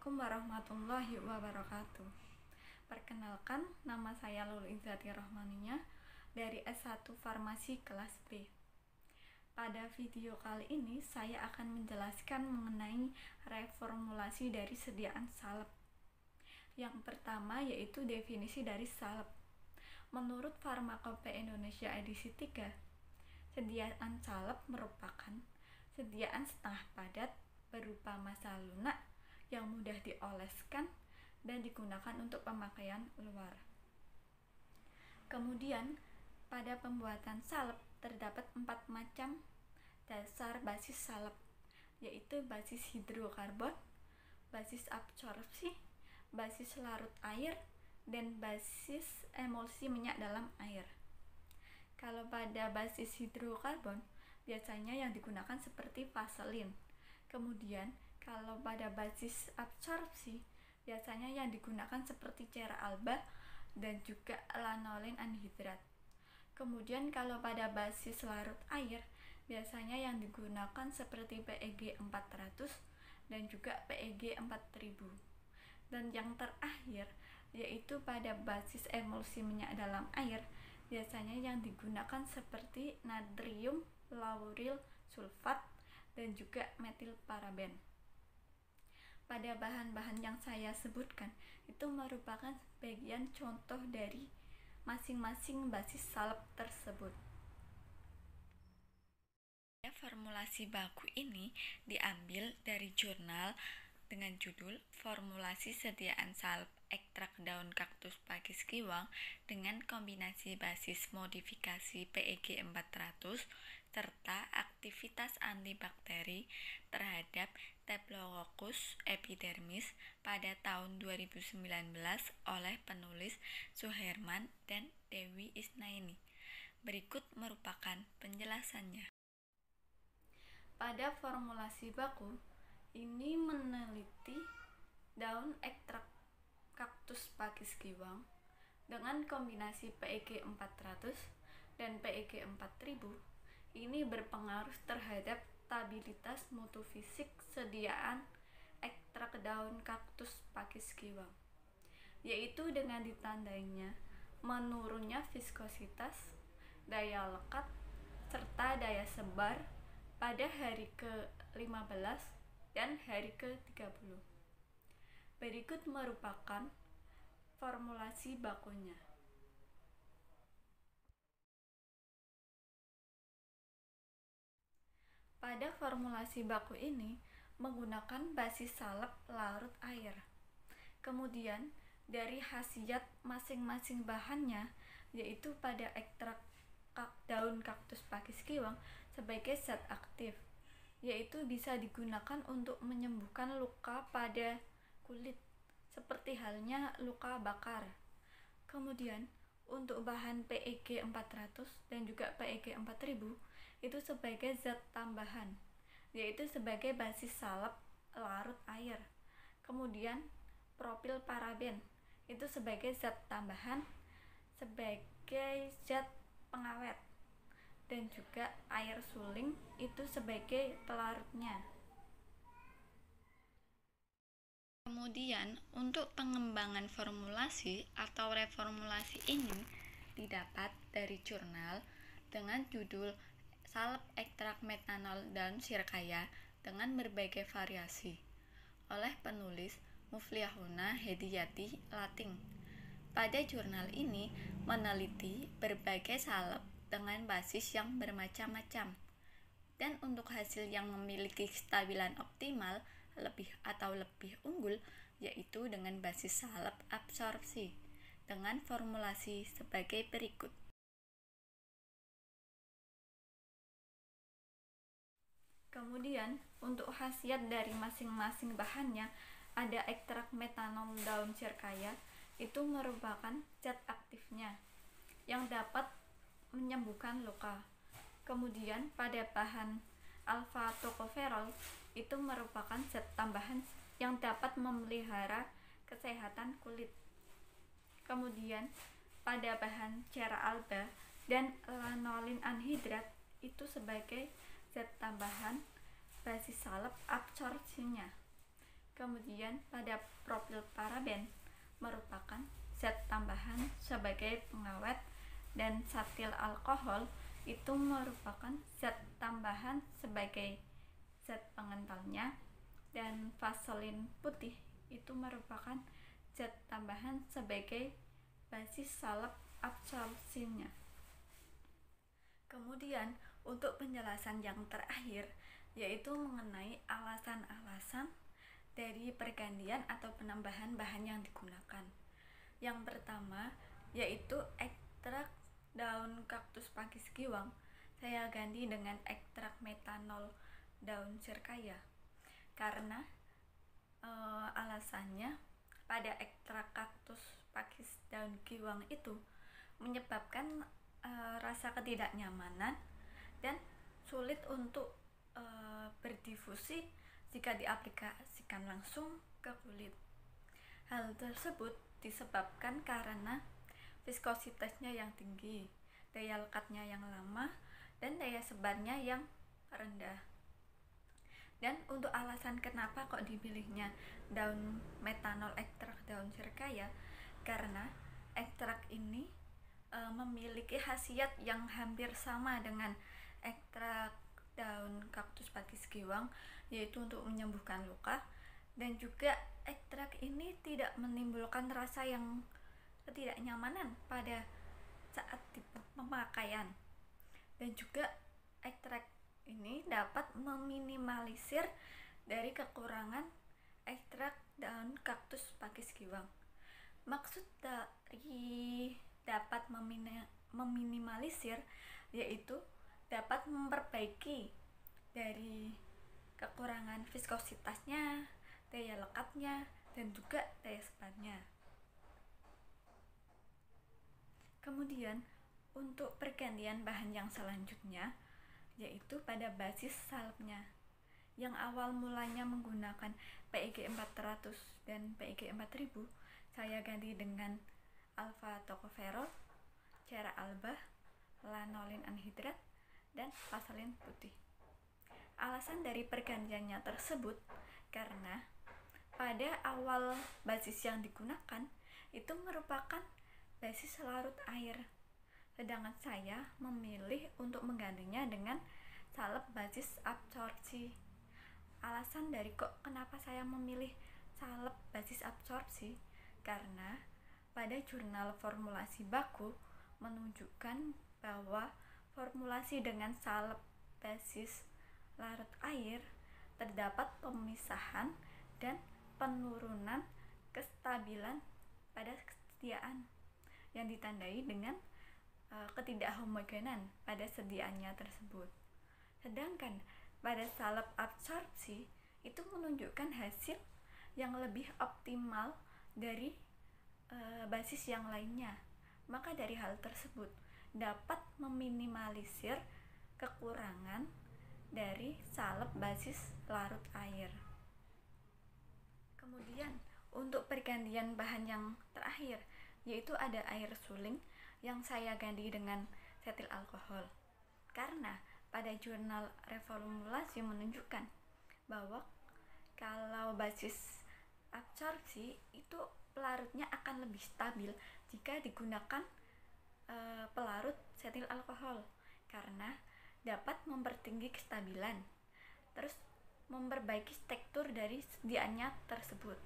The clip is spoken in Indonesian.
Assalamualaikum warahmatullahi wabarakatuh. Perkenalkan, nama saya Lulu Izzati Rohmaninya dari S1 Farmasi kelas B. Pada video kali ini saya akan menjelaskan mengenai reformulasi dari sediaan salep. Yang pertama yaitu definisi dari salep. Menurut Farmakope Indonesia edisi 3, sediaan salep merupakan sediaan setengah padat berupa massa lunak yang mudah dioleskan dan digunakan untuk pemakaian luar. Kemudian, pada pembuatan salep terdapat 4 macam dasar basis salep, yaitu basis hidrokarbon, basis absorpsi, basis larut air, dan basis emulsi minyak dalam air. Kalau pada basis hidrokarbon, biasanya yang digunakan seperti vaselin. Kemudian, kalau pada basis absorpsi, biasanya yang digunakan seperti cera alba dan juga lanolin anhidrat. Kemudian kalau pada basis larut air, biasanya yang digunakan seperti PEG 400 dan juga PEG 4000. Dan yang terakhir, yaitu pada basis emulsi minyak dalam air, biasanya yang digunakan seperti natrium lauril sulfat dan juga metil paraben. Pada bahan-bahan yang saya sebutkan itu merupakan bagian contoh dari masing-masing basis salep tersebut. Formulasi baku ini diambil dari jurnal dengan judul Formulasi Sediaan Salep Ekstrak Daun Kaktus Pakis Giwang dengan kombinasi basis modifikasi PEG 400 serta aktivitas antibakteri terhadap Staphylococcus epidermis pada tahun 2019 oleh penulis Suherman dan Dewi Isnaini. Berikut merupakan penjelasannya. Pada formulasi baku, ini meneliti daun ekstrak kaktus pakis giwang dengan kombinasi PEG 400 dan PEG 4000. Ini berpengaruh terhadap stabilitas mutu fisik sediaan ekstrak daun kaktus pakis giwang, yaitu dengan ditandainya menurunnya viskositas, daya lekat, serta daya sebar pada hari ke-15 dan hari ke-30. Berikut merupakan formulasi bakunya. Pada formulasi baku ini menggunakan basis salep larut air. Kemudian dari khasiat masing-masing bahannya, yaitu pada ekstrak daun kaktus pakis giwang sebagai zat aktif, yaitu bisa digunakan untuk menyembuhkan luka pada kulit, seperti halnya luka bakar. Kemudian untuk bahan PEG 400 dan juga PEG 4000 itu sebagai zat tambahan, yaitu sebagai basis salep larut air. Kemudian propil paraben itu sebagai zat tambahan, sebagai zat pengawet, dan juga air suling itu sebagai pelarutnya. Kemudian untuk pengembangan formulasi atau reformulasi ini didapat dari jurnal dengan judul Salep Ekstrak Metanol Daun Sirkaya dengan berbagai variasi oleh penulis Muflihahuna Hediyati Lating. Pada jurnal ini meneliti berbagai salep dengan basis yang bermacam-macam, dan untuk hasil yang memiliki kestabilan optimal lebih unggul yaitu dengan basis salep absorpsi dengan formulasi sebagai berikut. Kemudian untuk khasiat dari masing-masing bahannya, ada ekstrak metanol daun sirkaya, itu merupakan zat aktifnya yang dapat menyembuhkan luka. Kemudian pada bahan alfa tocoferol itu merupakan zat tambahan yang dapat memelihara kesehatan kulit. Kemudian pada bahan cera alba dan lanolin anhidrat itu sebagai zat tambahan basis salep absorpsinya. Kemudian pada propil paraben merupakan zat tambahan sebagai pengawet, dan satil alkohol itu merupakan zat tambahan sebagai zat pengentalnya, dan vaselin putih itu merupakan zat tambahan sebagai basis salep absorpsinya. Kemudian untuk penjelasan yang terakhir yaitu mengenai alasan-alasan dari pergantian atau penambahan bahan yang digunakan. Yang pertama yaitu ekstrak daun kaktus pakis giwang saya ganti dengan ekstrak metanol daun sirkaya karena alasannya pada ekstrak kaktus pakis daun giwang itu menyebabkan rasa ketidaknyamanan dan sulit untuk berdifusi jika diaplikasikan langsung ke kulit. Hal tersebut disebabkan karena viskositasnya yang tinggi, daya lekatnya yang lama, dan daya sebarnya yang rendah. Dan untuk alasan kenapa kok dipilihnya daun metanol ekstrak daun sirkaya, karena ekstrak ini memiliki khasiat yang hampir sama dengan ekstrak daun kaktus pakis giwang, yaitu untuk menyembuhkan luka, dan juga ekstrak ini tidak menimbulkan rasa yang ketidaknyamanan pada saat pemakaian, dan juga ekstrak ini dapat meminimalisir dari kekurangan ekstrak daun kaktus pakis giwang. Maksud dari dapat meminimalisir yaitu dapat memperbaiki dari kekurangan viskositasnya, daya lekatnya, dan juga daya sebarnya. Kemudian untuk pergantian bahan yang selanjutnya yaitu pada basis salepnya, yang awal mulanya menggunakan PEG 400 dan PEG 4000 saya ganti dengan alfa tocoferol, cera alba, lanolin anhidrat, dan vaselin putih. Alasan dari pergantiannya tersebut karena pada awal basis yang digunakan itu merupakan basis larut air, sedangkan saya memilih untuk menggantinya dengan salep basis absorpsi. Alasan dari kenapa saya memilih salep basis absorpsi karena pada jurnal formulasi baku menunjukkan bahwa formulasi dengan salep basis larut air terdapat pemisahan dan penurunan kestabilan pada kesediaan yang ditandai dengan ketidakhomogenan pada sediaannya tersebut. Sedangkan pada salep absorpsi itu menunjukkan hasil yang lebih optimal dari basis yang lainnya. Maka dari hal tersebut dapat meminimalisir kekurangan dari salep basis larut air. Kemudian untuk pergantian bahan yang terakhir yaitu ada air suling yang saya ganti dengan setil alkohol karena pada jurnal reformulasi menunjukkan bahwa kalau basis absorpsi itu pelarutnya akan lebih stabil jika digunakan pelarut setil alkohol karena dapat mempertinggi kestabilan, terus memperbaiki tekstur dari sediaannya tersebut.